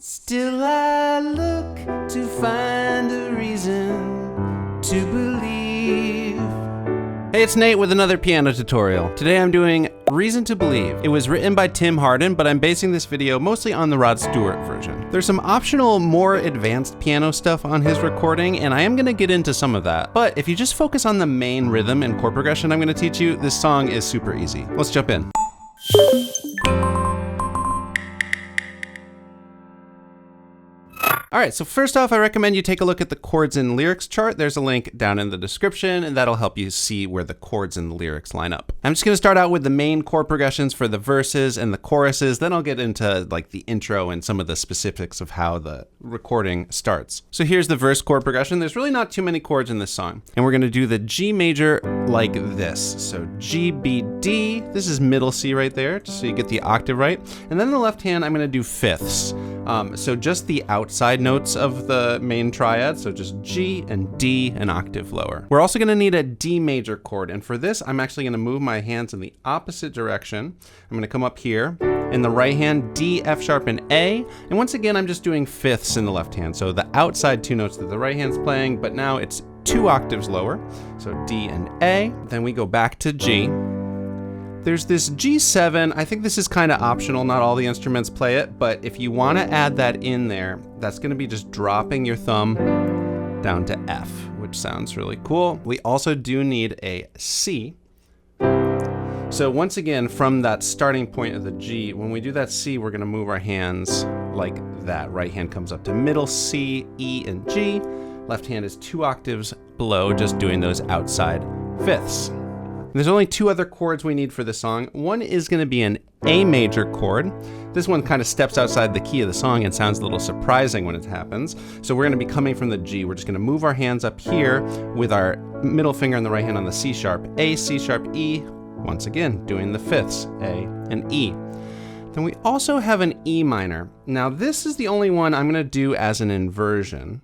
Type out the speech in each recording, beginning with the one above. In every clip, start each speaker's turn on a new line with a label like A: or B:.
A: Still I look to find a reason to believe. Hey, it's Nate with another piano tutorial. Today I'm doing Reason to Believe. It was written by Tim Hardin, but I'm basing this video mostly on the Rod Stewart version. There's some optional, more advanced piano stuff on his recording, and I am gonna get into some of that. But if you just focus on the main rhythm and chord progression I'm gonna teach you, this song is super easy. Let's jump in. All right, so first off, I recommend you take a look at the chords and lyrics chart. There's a link down in the description, and that'll help you see where the chords and the lyrics line up. I'm just gonna start out with the main chord progressions for the verses and the choruses, then I'll get into like the intro and some of the specifics of how the recording starts. So here's the verse chord progression. There's really not too many chords in this song. And we're gonna do the G major like this. So G, B, D, this is middle C right there, just so you get the octave right. And then in the left hand, I'm gonna do fifths. So just the outside notes of the main triad, so just G and D, an octave lower. We're also gonna need a D major chord, and for this, I'm actually gonna move my hands in the opposite direction. I'm gonna come up here, in the right hand, D, F sharp, and A, and once again, I'm just doing fifths in the left hand, so the outside two notes that the right hand's playing, but now it's 2 octaves lower, so D and A. Then we go back to G. There's this G7, I think this is kind of optional, not all the instruments play it, but if you want to add that in there, that's going to be just dropping your thumb down to F, which sounds really cool. We also do need a C. So once again, from that starting point of the G, when we do that C, we're going to move our hands like that. Right hand comes up to middle C, E, and G. Left hand is 2 octaves below, just doing those outside fifths. There's only 2 other chords we need for this song. One is gonna be an A major chord. This one kind of steps outside the key of the song and sounds a little surprising when it happens. So we're gonna be coming from the G. We're just gonna move our hands up here with our middle finger and the right hand on the C sharp. A, C sharp, E, once again, doing the fifths, A and E. Then we also have an E minor. Now this is the only one I'm gonna do as an inversion.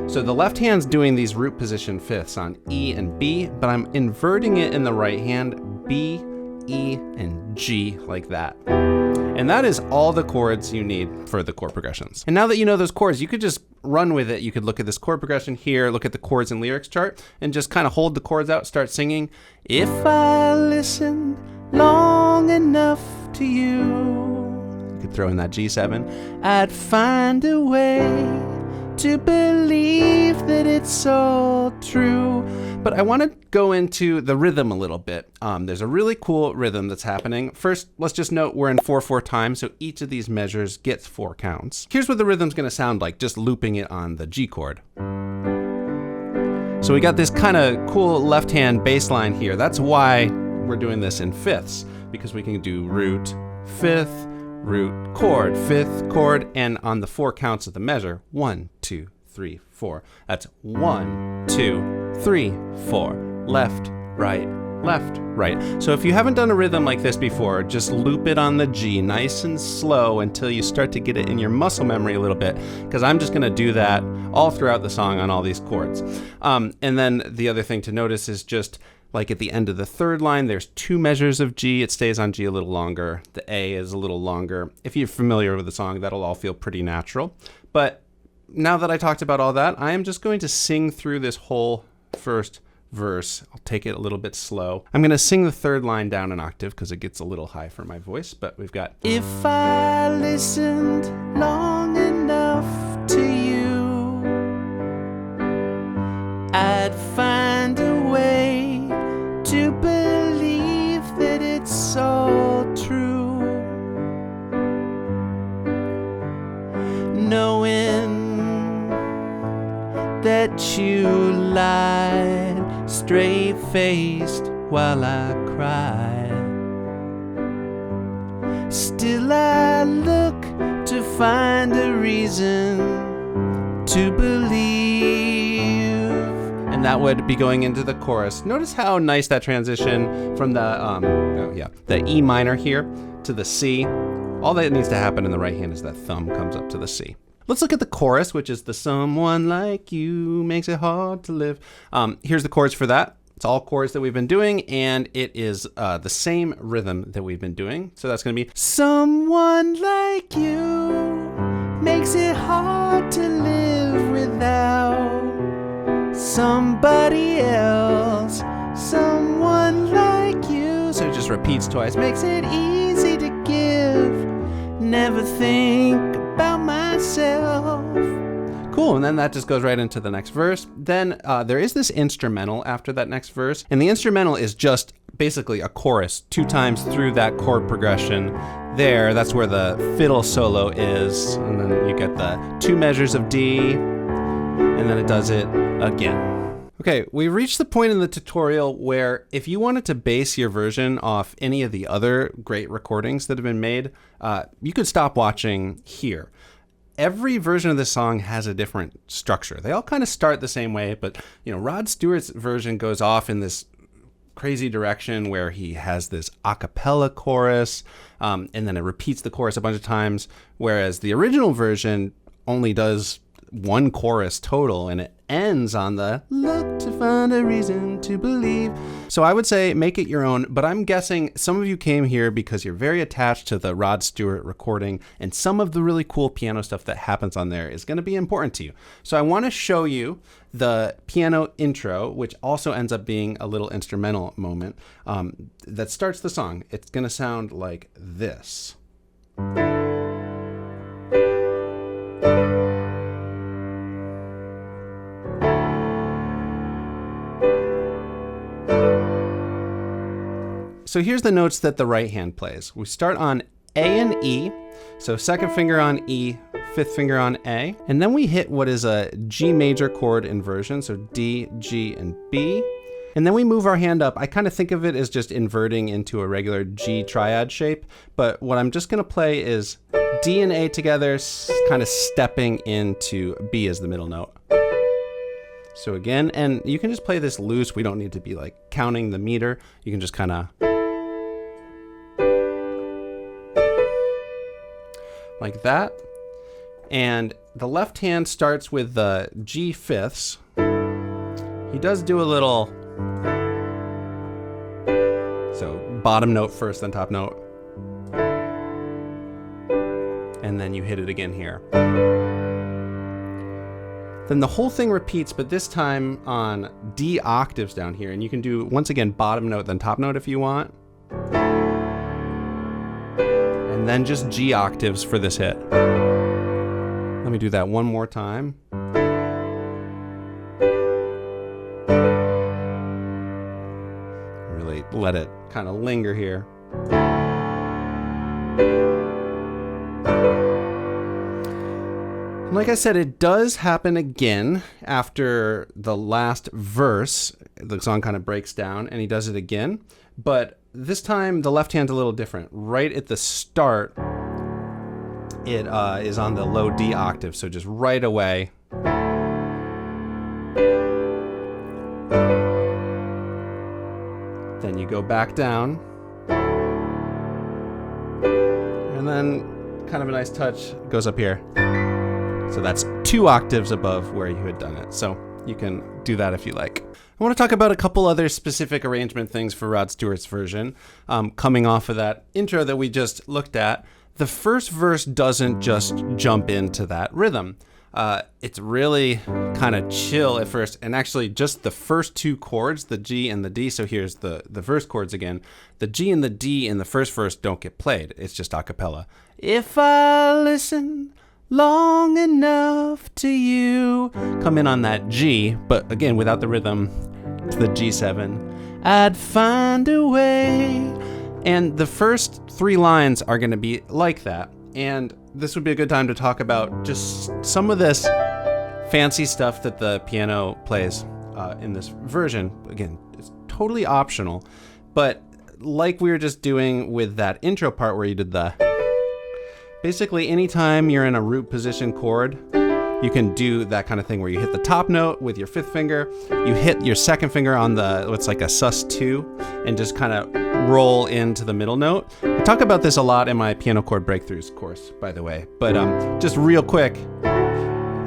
A: So the left hand's doing these root position fifths on E and B, but I'm inverting it in the right hand, B, E, and G, like that. And that is all the chords you need for the chord progressions. And now that you know those chords, you could just run with it. You could look at this chord progression here, look at the chords and lyrics chart, and just kind of hold the chords out, start singing. If I listened long enough to you, you could throw in that G7, I'd find a way to believe that it's all true. But I want to go into the rhythm a little bit. There's a really cool rhythm that's happening. First, let's just note we're in 4/4 time, so each of these measures gets 4 counts. Here's what the rhythm's gonna sound like, just looping it on the G chord. So we got this kind of cool left hand bass line here. That's why we're doing this in fifths, because we can do root, fifth, root, chord, fifth, chord, and on the 4 counts of the measure, 1, 2, 3, 4. That's 1, 2, 3, 4. Left, right, left, right. So if you haven't done a rhythm like this before, just loop it on the G nice and slow until you start to get it in your muscle memory a little bit, because I'm just gonna do that all throughout the song on all these chords. And then the other thing to notice is just like at the end of the third line, there's 2 measures of G. It stays on G a little longer. The A is a little longer. If you're familiar with the song, that'll all feel pretty natural. But now that I talked about all that, I am just going to sing through this whole first verse. I'll take it a little bit slow. I'm going to sing the third line down an octave because it gets a little high for my voice, but we've got, if I listened long enough to you, I'd find a way to believe that it's all true, knowing that you lied straight-faced while I cried. Still I look to find a reason to believe. And that would be going into the chorus. Notice how nice that transition from the E minor here to the C. All that needs to happen in the right hand is that thumb comes up to the C. Let's look at the chorus, which is the someone like you makes it hard to live. Here's the chords for that. It's all chords that we've been doing, and it is the same rhythm that we've been doing. So that's gonna be someone like you makes it hard to live without somebody else, someone like you. So it just repeats twice, makes it easy to give, never think about myself. Cool, and then that just goes right into the next verse. Then there is this instrumental after that next verse, and the instrumental is just basically a chorus 2 times through that chord progression there. That's where the fiddle solo is, and then you get the 2 measures of D, and then it does it again. Okay, we reached the point in the tutorial where if you wanted to base your version off any of the other great recordings that have been made, you could stop watching here. Every version of this song has a different structure. They all kind of start the same way, but Rod Stewart's version goes off in this crazy direction where he has this a cappella chorus, and then it repeats the chorus a bunch of times, whereas the original version only does 1 chorus total, and it ends on the look to find a reason to believe. So I would say make it your own, but I'm guessing some of you came here because you're very attached to the Rod Stewart recording, and some of the really cool piano stuff that happens on there is going to be important to you. So I want to show you the piano intro, which also ends up being a little instrumental moment that starts the song. It's going to sound like this. So here's the notes that the right hand plays. We start on A and E, so 2nd finger on E, 5th finger on A, and then we hit what is a G major chord inversion, so D, G, and B, and then we move our hand up. I kind of think of it as just inverting into a regular G triad shape, but what I'm just going to play is D and A together, kind of stepping into B as the middle note. So again, and you can just play this loose. We don't need to be like counting the meter. You can just kind of like that. And the left hand starts with the G fifths. He does do a little, so bottom note first, then top note. And then you hit it again here. Then the whole thing repeats, but this time on D octaves down here. And you can do, once again, bottom note, then top note if you want. And then just G octaves for this hit. Let me do that one more time. Really let it kind of linger here. Like I said, it does happen again after the last verse. The song kind of breaks down and he does it again. But this time the left hand's a little different. Right at the start, it is on the low D octave. So just right away. Then you go back down. And then kind of a nice touch goes up here. So that's 2 octaves above where you had done it. So you can do that if you like. I want to talk about a couple other specific arrangement things for Rod Stewart's version. Coming off of that intro that we just looked at, the first verse doesn't just jump into that rhythm. It's really kind of chill at first. And actually just the first 2 chords, the G and the D. So here's the verse chords again. The G and the D in the first verse don't get played. It's just a cappella. If I listen long enough to you, come in on that G, but again without the rhythm, to the G7, I'd find a way. And the first 3 lines are going to be like that. And this would be a good time to talk about just some of this fancy stuff that the piano plays in this version. Again, it's totally optional, but like we were just doing with that intro part where you did the, basically anytime you're in a root position chord, you can do that kind of thing where you hit the top note with your 5th finger, you hit your 2nd finger on the, what's like a sus2, and just kind of roll into the middle note. I talk about this a lot in my piano chord breakthroughs course, by the way, but just real quick,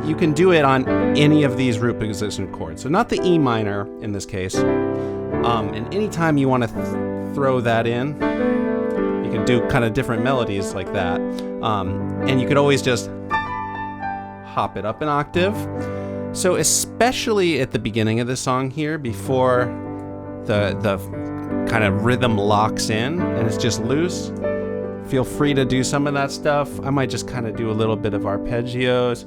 A: you can do it on any of these root position chords. So not the E minor in this case, and anytime you want to throw that in, you can do kind of different melodies like that. And you could always just hop it up an octave. So especially at the beginning of the song here, before the kind of rhythm locks in and it's just loose, feel free to do some of that stuff. I might just kind of do a little bit of arpeggios.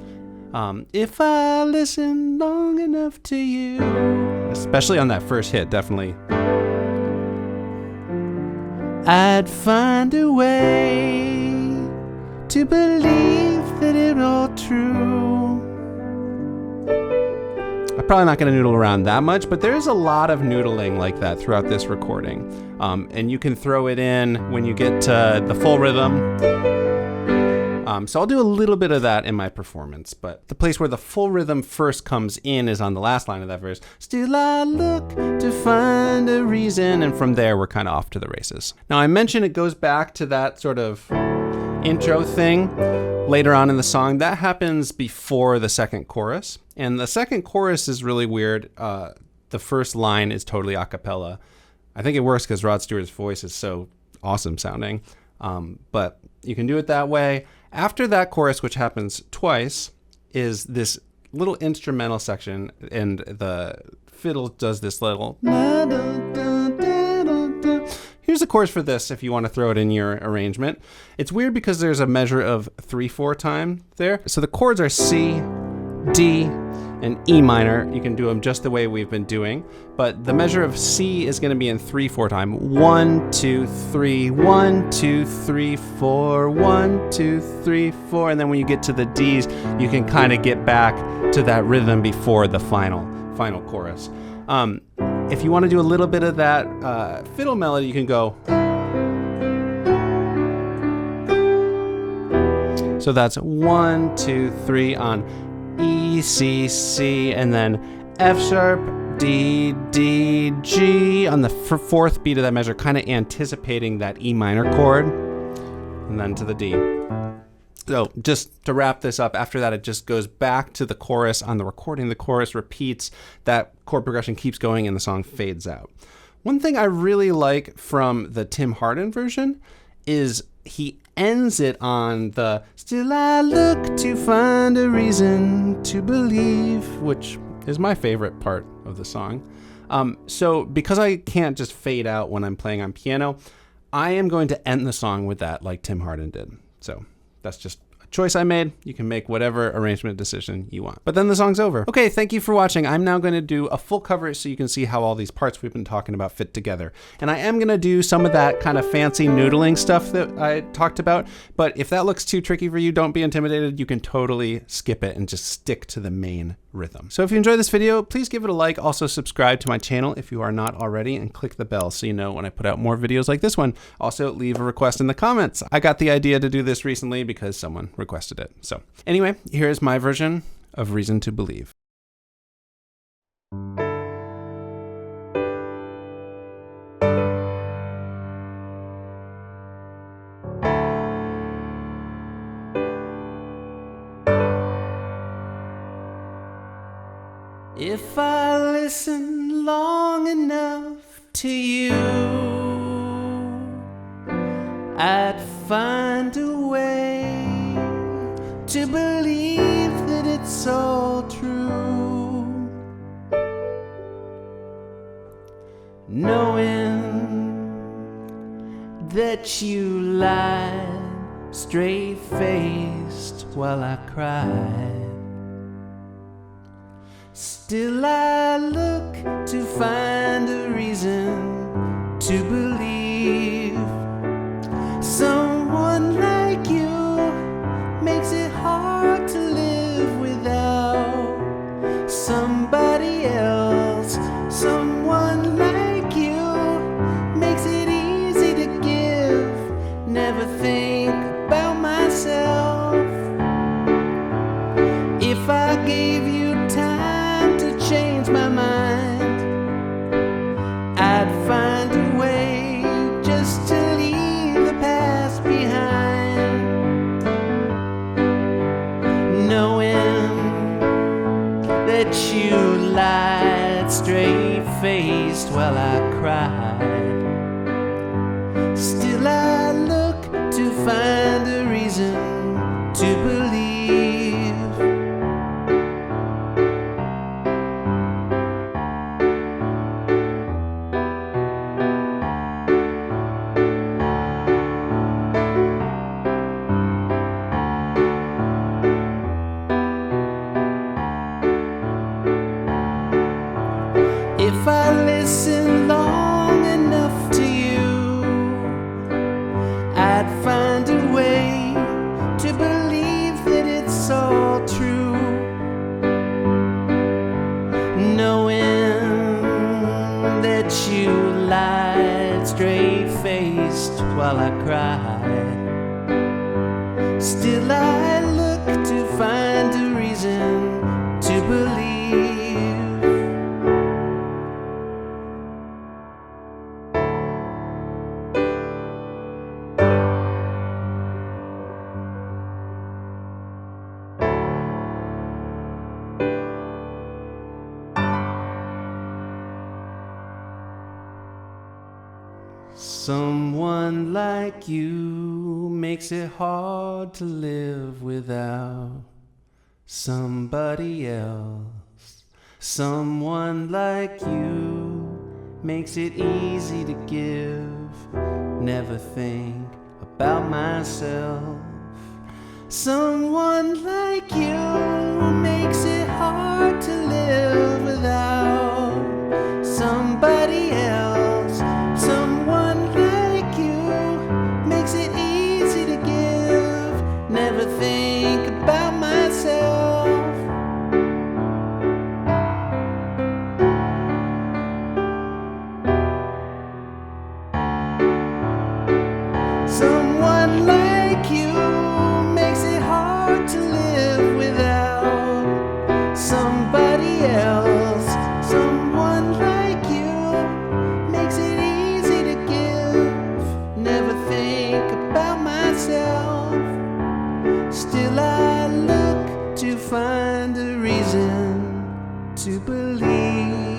A: If I listen long enough to you, especially on that first hit, definitely. I'd find a way to believe that it's all true. I'm probably not going to noodle around that much, but there's a lot of noodling like that throughout this recording. And you can throw it in when you get to the full rhythm. So I'll do a little bit of that in my performance, but the place where the full rhythm first comes in is on the last line of that verse. Still I look to find a reason, and from there we're kind of off to the races. Now I mentioned it goes back to that sort of intro thing later on in the song. That happens before the second chorus, and the second chorus is really weird. The first line is totally a cappella. I think it works because Rod Stewart's voice is so awesome sounding, but you can do it that way. After that chorus, which happens twice, is this little instrumental section, and the fiddle does this little. Here's the chorus for this if you want to throw it in your arrangement. It's weird because there's a measure of 3/4 time there. So the chords are C, D, and E minor. You can do them just the way we've been doing, but the measure of C is going to be in 3/4 time. 1, 2, 3, 1, 2, 3, 4, 1, 2, 3, 4, and then when you get to the D's, you can kind of get back to that rhythm before the final chorus. If you want to do a little bit of that fiddle melody, you can go. So that's 1, 2, 3 on E, C, C, and then F sharp, D, D, G on the fourth beat of that measure, kind of anticipating that E minor chord, and then to the D. So just to wrap this up, after that it just goes back to the chorus. On the recording, the chorus repeats, that chord progression keeps going, and the song fades out. One thing I really like from the Tim Hardin version is he ends it on the still I look to find a reason to believe, which is my favorite part of the song. So because I can't just fade out when I'm playing on piano, I am going to end the song with that like Tim Hardin did. So that's just a choice I made. You can make whatever arrangement decision you want. But then the song's over. Okay, thank you for watching. I'm now going to do a full cover so you can see how all these parts we've been talking about fit together. And I am going to do some of that kind of fancy noodling stuff that I talked about. But if that looks too tricky for you, don't be intimidated. You can totally skip it and just stick to the main rhythm. So if you enjoyed this video, please give it a like. Also subscribe to my channel if you are not already, and click the bell so you know when I put out more videos like this one. Also leave a request in the comments. I got the idea to do this recently because someone requested it. So anyway, here's my version of Reason to Believe. If I listen long enough to you, I'd find a way to believe that it's all true. Knowing that you lied straight-faced while I cried, still I look to find a reason to believe. Someone like you makes it hard to live without somebody else. Someone like you makes it easy to give. Never think about myself. If I gave you time to change my mind, I'd find a way just to leave the past behind. Knowing that you lied straight-faced while I cried, still I look to find a reason to believe. while I cry. Still I look to find a reason to believe. Someone like you makes it hard to live without somebody else. Someone like you makes it easy to give, never think about myself. Someone like you makes it hard to live without somebody else. Someone like you makes it easy to give, never think about myself. Someone like you makes it hard to live without somebody else. Someone like you makes it easy to give, never think about myself. Still I look to find a reason to believe.